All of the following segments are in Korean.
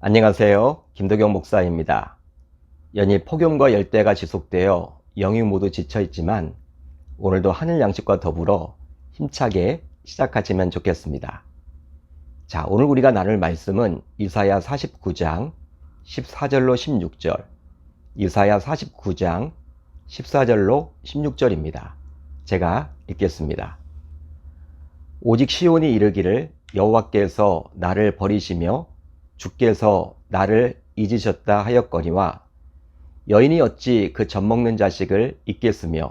안녕하세요. 김도경 목사입니다. 연일 폭염과 열대가 지속되어 영이 모두 지쳐있지만 오늘도 하늘 양식과 더불어 힘차게 시작하시면 좋겠습니다. 자, 오늘 우리가 나눌 말씀은 이사야 49장 14절로 16절, 이사야 49장 14절로 16절입니다. 제가 읽겠습니다. 오직 시온이 이르기를 여호와께서 나를 버리시며 주께서 나를 잊으셨다 하였거니와 여인이 어찌 그 젖먹는 자식을 잊겠으며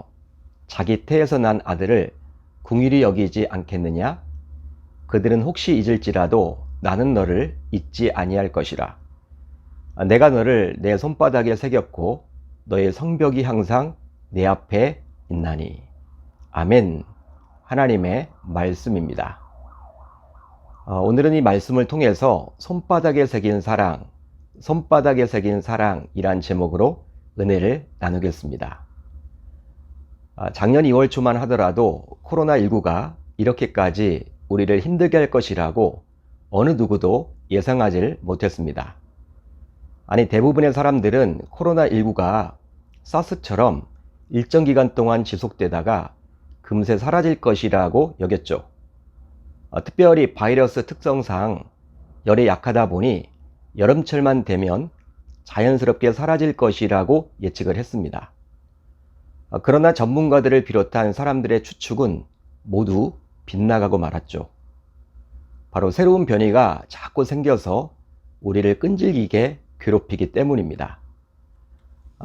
자기 태에서 난 아들을 궁휼히 여기지 않겠느냐? 그들은 혹시 잊을지라도 나는 너를 잊지 아니할 것이라. 내가 너를 내 손바닥에 새겼고 너의 성벽이 항상 내 앞에 있나니. 아멘. 하나님의 말씀입니다. 오늘은 이 말씀을 통해서 손바닥에 새긴 사랑이란 제목으로 은혜를 나누겠습니다. 작년 2월 초만 하더라도 코로나19가 이렇게까지 우리를 힘들게 할 것이라고 어느 누구도 예상하지 못했습니다. 아니, 대부분의 사람들은 코로나19가 사스처럼 일정 기간 동안 지속되다가 금세 사라질 것이라고 여겼죠. 특별히 바이러스 특성상 열에 약하다 보니 여름철만 되면 자연스럽게 사라질 것이라고 예측을 했습니다. 그러나 전문가들을 비롯한 사람들의 추측은 모두 빗나가고 말았죠. 바로 새로운 변이가 자꾸 생겨서 우리를 끈질기게 괴롭히기 때문입니다.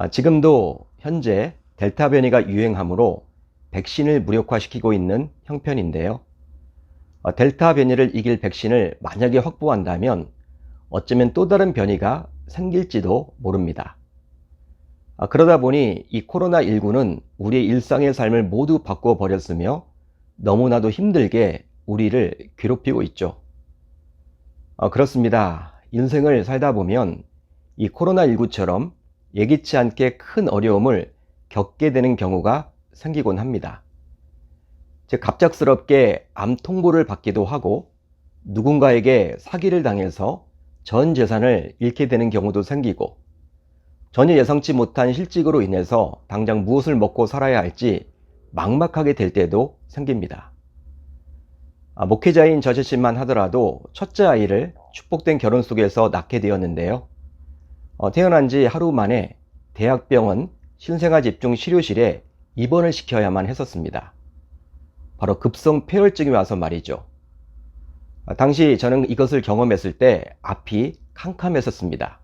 지금도 현재 델타 변이가 유행하므로 백신을 무력화시키고 있는 형편인데요. 델타 변이를 이길 백신을 만약에 확보한다면 어쩌면 또 다른 변이가 생길지도 모릅니다. 그러다 보니 이 코로나19는 우리의 일상의 삶을 모두 바꿔버렸으며 너무나도 힘들게 우리를 괴롭히고 있죠. 그렇습니다. 인생을 살다 보면 이 코로나19처럼 예기치 않게 큰 어려움을 겪게 되는 경우가 생기곤 합니다. 즉, 갑작스럽게 암 통보를 받기도 하고 누군가에게 사기를 당해서 전 재산을 잃게 되는 경우도 생기고 전혀 예상치 못한 실직으로 인해서 당장 무엇을 먹고 살아야 할지 막막하게 될 때도 생깁니다. 목회자인 저 자신만 하더라도 첫째 아이를 축복된 결혼 속에서 낳게 되었는데요. 태어난 지 하루 만에 대학병원 신생아집중치료실에 입원을 시켜야만 했었습니다. 바로 급성 폐혈증이 와서 말이죠. 당시 저는 이것을 경험했을 때 앞이 캄캄했었습니다.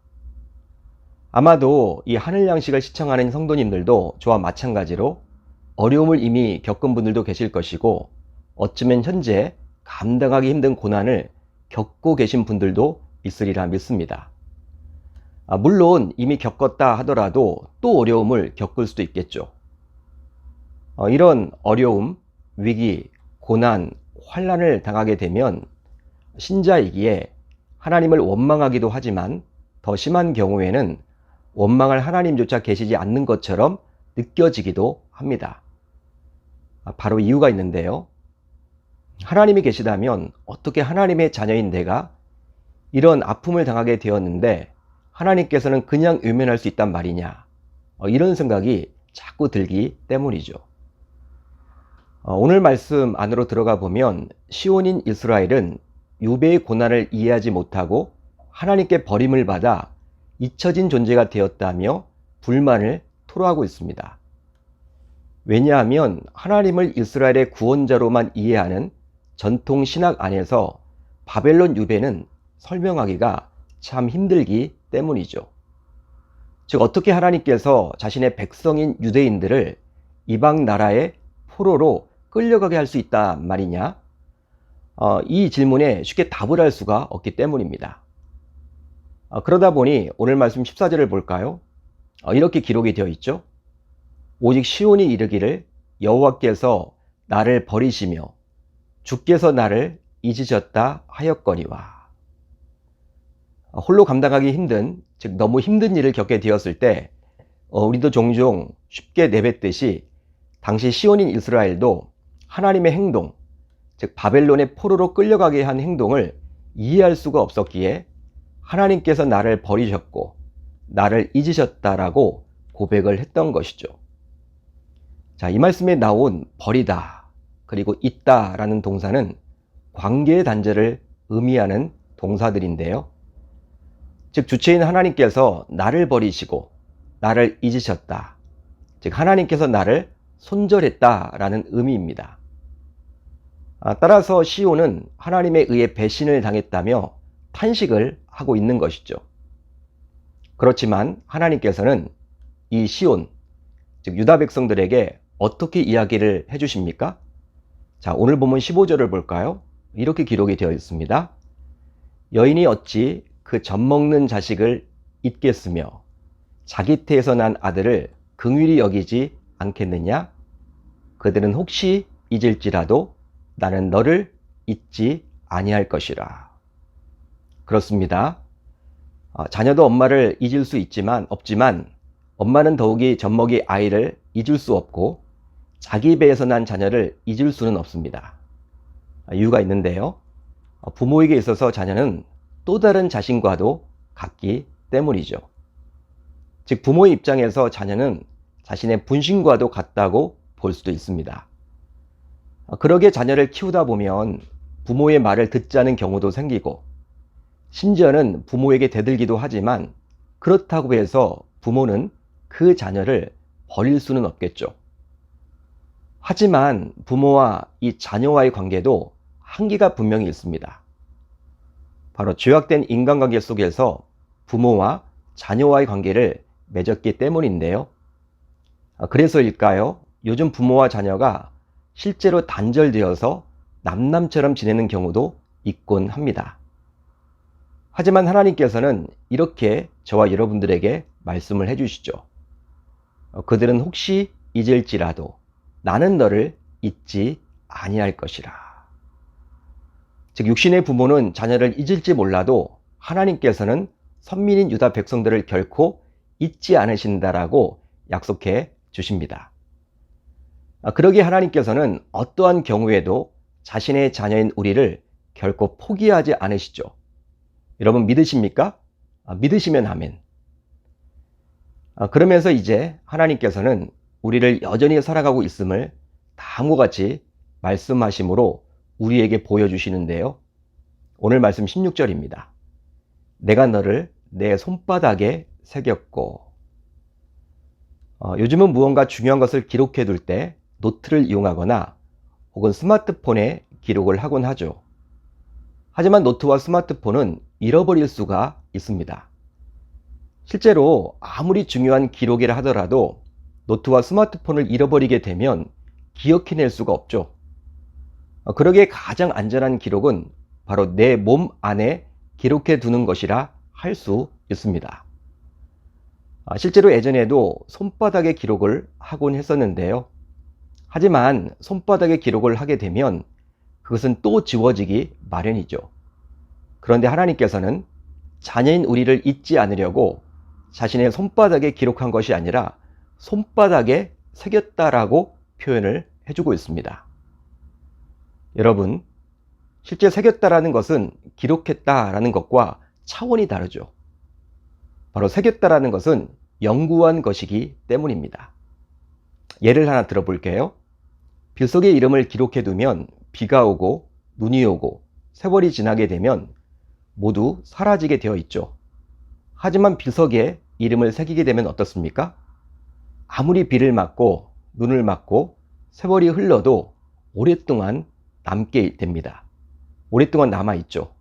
아마도 이 하늘 양식을 시청하는 성도님들도 저와 마찬가지로 어려움을 이미 겪은 분들도 계실 것이고 어쩌면 현재 감당하기 힘든 고난을 겪고 계신 분들도 있으리라 믿습니다. 물론 이미 겪었다 하더라도 또 어려움을 겪을 수도 있겠죠. 이런 어려움, 위기, 고난, 환난을 당하게 되면 신자이기에 하나님을 원망하기도 하지만 더 심한 경우에는 원망할 하나님조차 계시지 않는 것처럼 느껴지기도 합니다. 바로 이유가 있는데요. 하나님이 계시다면 어떻게 하나님의 자녀인 내가 이런 아픔을 당하게 되었는데 하나님께서는 그냥 외면할 수 있단 말이냐, 이런 생각이 자꾸 들기 때문이죠. 오늘 말씀 안으로 들어가 보면 시온인 이스라엘은 유배의 고난을 이해하지 못하고 하나님께 버림을 받아 잊혀진 존재가 되었다며 불만을 토로하고 있습니다. 왜냐하면 하나님을 이스라엘의 구원자로만 이해하는 전통 신학 안에서 바벨론 유배는 설명하기가 참 힘들기 때문이죠. 즉, 어떻게 하나님께서 자신의 백성인 유대인들을 이방 나라의 포로로 끌려가게 할 수 있단 말이냐? 이 질문에 쉽게 답을 할 수가 없기 때문입니다. 그러다 보니 오늘 말씀 14절을 볼까요? 이렇게 기록이 되어 있죠. 오직 시온이 이르기를 여호와께서 나를 버리시며 주께서 나를 잊으셨다 하였거니와. 홀로 감당하기 힘든, 즉 너무 힘든 일을 겪게 되었을 때 우리도 종종 쉽게 내뱉듯이 당시 시온인 이스라엘도 하나님의 행동, 즉 바벨론의 포로로 끌려가게 한 행동을 이해할 수가 없었기에 하나님께서 나를 버리셨고 나를 잊으셨다라고 고백을 했던 것이죠. 자, 이 말씀에 나온 버리다 그리고 잊다라는 동사는 관계의 단절을 의미하는 동사들인데요. 즉 주체인 하나님께서 나를 버리시고 나를 잊으셨다. 즉 하나님께서 나를 손절했다라는 의미입니다. 따라서 시온은 하나님에 의해 배신을 당했다며 탄식을 하고 있는 것이죠. 그렇지만 하나님께서는 이 시온, 즉 유다 백성들에게 어떻게 이야기를 해주십니까? 자, 오늘 본문 15절을 볼까요? 이렇게 기록이 되어 있습니다. 여인이 어찌 그 젖먹는 자식을 잊겠으며 자기 태에서 난 아들을 긍휼히 여기지 않겠느냐? 그들은 혹시 잊을지라도 나는 너를 잊지 아니할 것이라. 그렇습니다. 자녀도 엄마를 잊을 수 없지만 엄마는 더욱이 젖먹이 아이를 잊을 수 없고 자기 배에서 난 자녀를 잊을 수는 없습니다. 이유가 있는데요. 부모에게 있어서 자녀는 또 다른 자신과도 같기 때문이죠. 즉 부모의 입장에서 자녀는 자신의 분신과도 같다고 볼 수도 있습니다. 그러기에 자녀를 키우다 보면 부모의 말을 듣지 않은 경우도 생기고 심지어는 부모에게 대들기도 하지만 그렇다고 해서 부모는 그 자녀를 버릴 수는 없겠죠. 하지만 부모와 이 자녀와의 관계도 한계가 분명히 있습니다. 바로 죄악된 인간관계 속에서 부모와 자녀와의 관계를 맺었기 때문인데요. 그래서일까요? 요즘 부모와 자녀가 실제로 단절되어서 남남처럼 지내는 경우도 있곤 합니다. 하지만 하나님께서는 이렇게 저와 여러분들에게 말씀을 해주시죠. 그들은 혹시 잊을지라도 나는 너를 잊지 아니할 것이라. 즉 육신의 부모는 자녀를 잊을지 몰라도 하나님께서는 선민인 유다 백성들을 결코 잊지 않으신다라고 약속해 주십니다. 그러기에 하나님께서는 어떠한 경우에도 자신의 자녀인 우리를 결코 포기하지 않으시죠. 여러분 믿으십니까? 믿으시면 아멘. 그러면서 이제 하나님께서는 우리를 여전히 살아가고 있음을 다음과 같이 말씀하심으로 우리에게 보여주시는데요. 오늘 말씀 16절입니다. 내가 너를 내 손바닥에 새겼고. 요즘은 무언가 중요한 것을 기록해 둘 때 노트를 이용하거나 혹은 스마트폰에 기록을 하곤 하죠. 하지만 노트와 스마트폰은 잃어버릴 수가 있습니다. 실제로 아무리 중요한 기록이라 하더라도 노트와 스마트폰을 잃어버리게 되면 기억해낼 수가 없죠. 그러기에 가장 안전한 기록은 바로 내 몸 안에 기록해 두는 것이라 할 수 있습니다. 실제로 예전에도 손바닥에 기록을 하곤 했었는데요. 하지만 손바닥에 기록을 하게 되면 그것은 또 지워지기 마련이죠. 그런데 하나님께서는 자녀인 우리를 잊지 않으려고 자신의 손바닥에 기록한 것이 아니라 손바닥에 새겼다라고 표현을 해주고 있습니다. 여러분, 실제 새겼다라는 것은 기록했다라는 것과 차원이 다르죠. 바로 새겼다라는 것은 영구한 것이기 때문입니다. 예를 하나 들어볼게요. 빗속에 이름을 기록해두면 비가 오고 눈이 오고 세월이 지나게 되면 모두 사라지게 되어 있죠. 하지만 빗속에 이름을 새기게 되면 어떻습니까? 아무리 비를 맞고 눈을 맞고 세월이 흘러도 오랫동안 남게 됩니다. 오랫동안 남아있죠.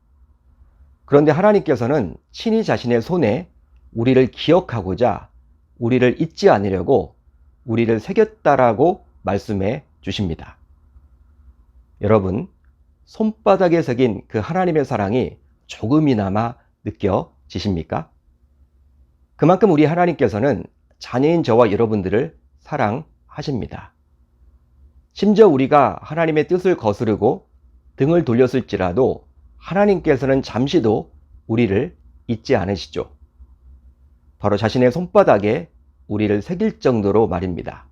그런데 하나님께서는 친히 자신의 손에 우리를 기억하고자 우리를 잊지 않으려고 우리를 새겼다라고 말씀해 주십니다. 여러분, 손바닥에 새긴 그 하나님의 사랑이 조금이나마 느껴지십니까? 그만큼 우리 하나님께서는 자녀인 저와 여러분들을 사랑하십니다. 심지어 우리가 하나님의 뜻을 거스르고 등을 돌렸을지라도 하나님께서는 잠시도 우리를 잊지 않으시죠. 바로 자신의 손바닥에 우리를 새길 정도로 말입니다.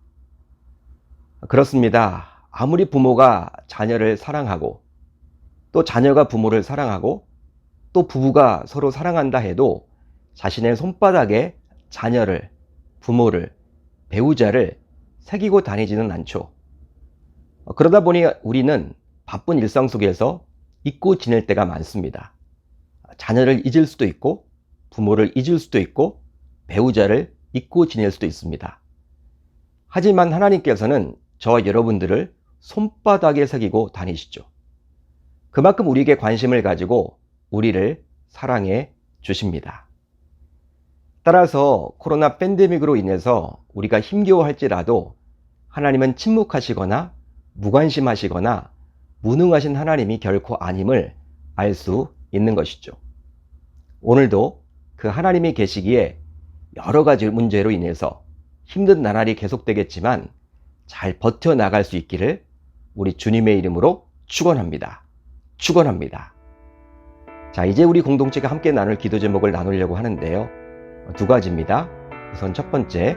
그렇습니다. 아무리 부모가 자녀를 사랑하고 또 자녀가 부모를 사랑하고 또 부부가 서로 사랑한다 해도 자신의 손바닥에 자녀를, 부모를, 배우자를 새기고 다니지는 않죠. 그러다 보니 우리는 바쁜 일상 속에서 잊고 지낼 때가 많습니다. 자녀를 잊을 수도 있고, 부모를 잊을 수도 있고, 배우자를 잊고 지낼 수도 있습니다. 하지만 하나님께서는 저와 여러분들을 손바닥에 새기고 다니시죠. 그만큼 우리에게 관심을 가지고 우리를 사랑해 주십니다. 따라서 코로나 팬데믹으로 인해서 우리가 힘겨워할지라도 하나님은 침묵하시거나 무관심하시거나 무능하신 하나님이 결코 아님을 알 수 있는 것이죠. 오늘도 그 하나님이 계시기에 여러 가지 문제로 인해서 힘든 나날이 계속되겠지만 잘 버텨나갈 수 있기를 우리 주님의 이름으로 축원합니다. 축원합니다. 자, 이제 우리 공동체가 함께 나눌 기도 제목을 나누려고 하는데요. 두 가지입니다. 우선 첫 번째,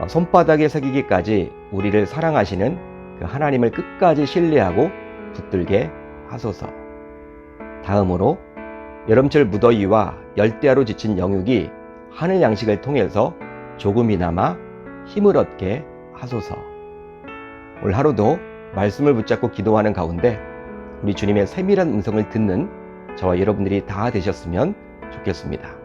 손바닥에 새기기까지 우리를 사랑하시는 그 하나님을 끝까지 신뢰하고 붙들게 하소서. 다음으로 여름철 무더위와 열대야로 지친 영육이 하늘 양식을 통해서 조금이나마 힘을 얻게 하소서. 오늘 하루도 말씀을 붙잡고 기도하는 가운데 우리 주님의 세밀한 음성을 듣는 저와 여러분들이 다 되셨으면 좋겠습니다.